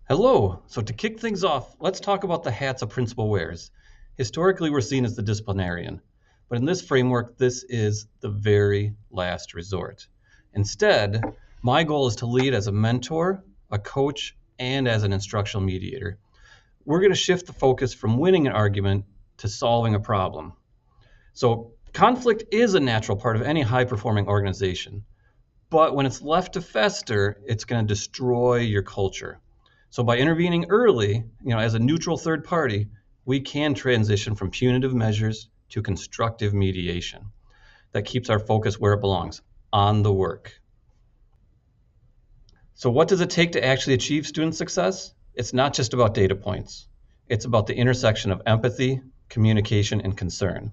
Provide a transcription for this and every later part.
Hello. So to kick things off, let's talk about the hats a principal wears. Historically, we're seen as the disciplinarian, but in this framework, this is the very last resort. Instead, my goal is to lead as a mentor, a coach, and as an instructional mediator. We're going to shift the focus from winning an argument to solving a problem. So conflict is a natural part of any high-performing organization, but when it's left to fester, it's going to destroy your culture. So by intervening early, as a neutral third party, we can transition from punitive measures to constructive mediation that keeps our focus where it belongs, on the work. So what does it take to actually achieve student success? It's not just about data points. It's about the intersection of empathy, communication, and concern.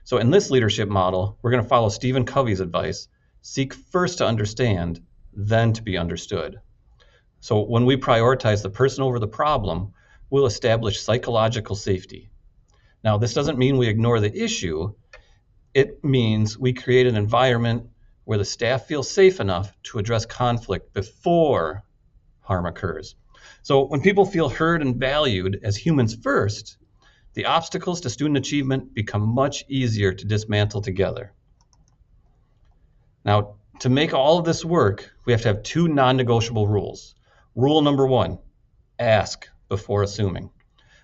So in this leadership model, we're going to follow Stephen Covey's advice: seek first to understand, then to be understood. So when we prioritize the person over the problem, we'll establish psychological safety. Now, this doesn't mean we ignore the issue. It means we create an environment where the staff feels safe enough to address conflict before harm occurs. So when people feel heard and valued as humans first, the obstacles to student achievement become much easier to dismantle together. Now, to make all of this work, we have to have two non-negotiable rules. Rule number one, ask before assuming.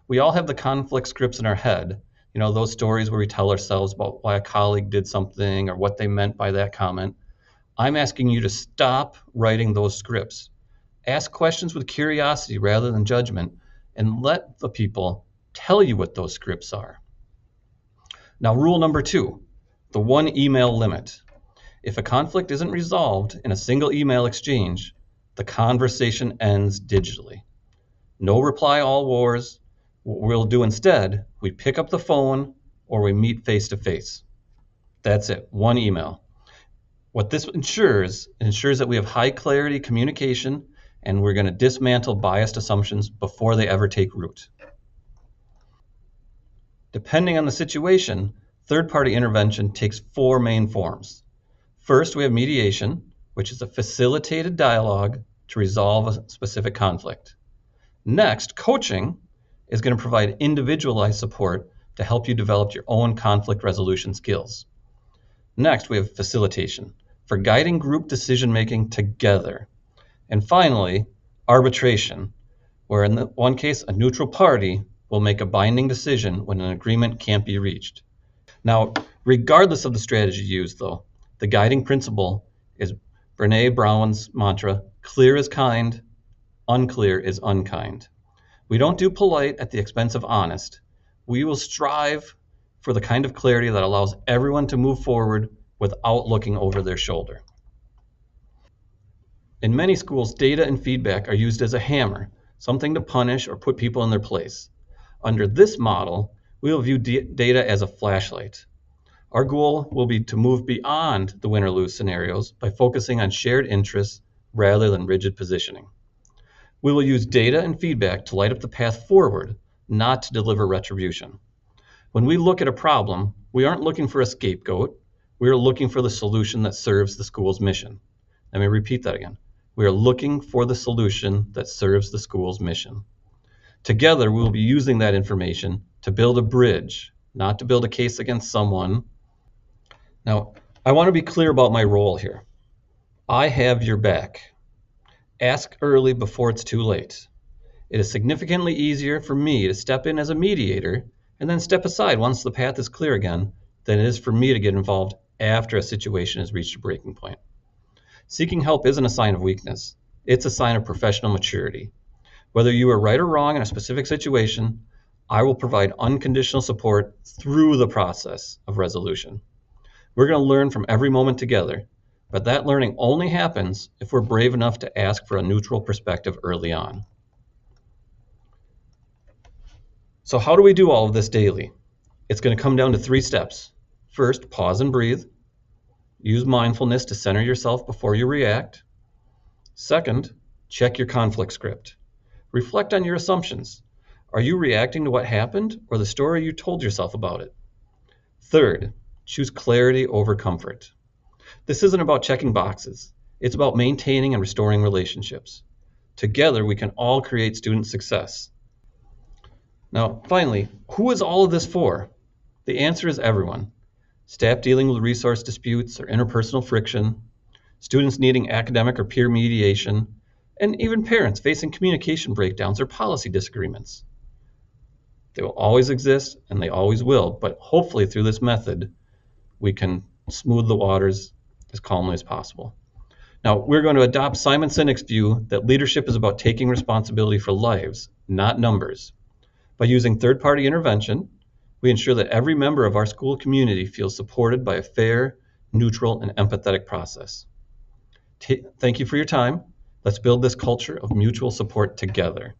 We all have the conflict scripts in our head, those stories where we tell ourselves about why a colleague did something or what they meant by that comment. I'm asking you to stop writing those scripts. Ask questions with curiosity rather than judgment, and let the people tell you what those scripts are. Now, rule number two, the one email limit. If a conflict isn't resolved in a single email exchange, the conversation ends digitally. No reply all wars. What we'll do instead, we pick up the phone or we meet face to face. That's it, one email. What this ensures that we have high clarity communication, and we're going to dismantle biased assumptions before they ever take root. Depending on the situation, third-party intervention takes four main forms. First, we have mediation, which is a facilitated dialogue to resolve a specific conflict. Next, coaching is going to provide individualized support to help you develop your own conflict resolution skills. Next, we have facilitation for guiding group decision-making together. And finally, arbitration, where in the one case, a neutral party will make a binding decision when an agreement can't be reached. Now, regardless of the strategy used, though, the guiding principle is Brené Brown's mantra: clear is kind, unclear is unkind. We don't do polite at the expense of honest. We will strive for the kind of clarity that allows everyone to move forward without looking over their shoulder. In many schools, data and feedback are used as a hammer, something to punish or put people in their place. Under this model, we will view data as a flashlight. Our goal will be to move beyond the win or lose scenarios by focusing on shared interests rather than rigid positioning. We will use data and feedback to light up the path forward, not to deliver retribution. When we look at a problem, we aren't looking for a scapegoat. We are looking for the solution that serves the school's mission. Let me repeat that again. We are looking for the solution that serves the school's mission. Together, we will be using that information to build a bridge, not to build a case against someone. Now, I want to be clear about my role here. I have your back. Ask early before it's too late. It is significantly easier for me to step in as a mediator and then step aside once the path is clear again than it is for me to get involved after a situation has reached a breaking point. Seeking help isn't a sign of weakness. It's a sign of professional maturity. Whether you are right or wrong in a specific situation, I will provide unconditional support through the process of resolution. We're going to learn from every moment together, but that learning only happens if we're brave enough to ask for a neutral perspective early on. So how do we do all of this daily? It's going to come down to 3 steps. First, pause and breathe. Use mindfulness to center yourself before you react. Second, check your conflict script. Reflect on your assumptions. Are you reacting to what happened or the story you told yourself about it? Third, choose clarity over comfort. This isn't about checking boxes. It's about maintaining and restoring relationships. Together, we can all create student success. Now, finally, who is all of this for? The answer is everyone. Staff dealing with resource disputes or interpersonal friction, students needing academic or peer mediation, and even parents facing communication breakdowns or policy disagreements. They will always exist, and they always will, but hopefully through this method, we can smooth the waters as calmly as possible. Now, we're going to adopt Simon Sinek's view that leadership is about taking responsibility for lives, not numbers. By using third-party intervention, we ensure that every member of our school community feels supported by a fair, neutral, and empathetic process. Thank you for your time. Let's build this culture of mutual support together.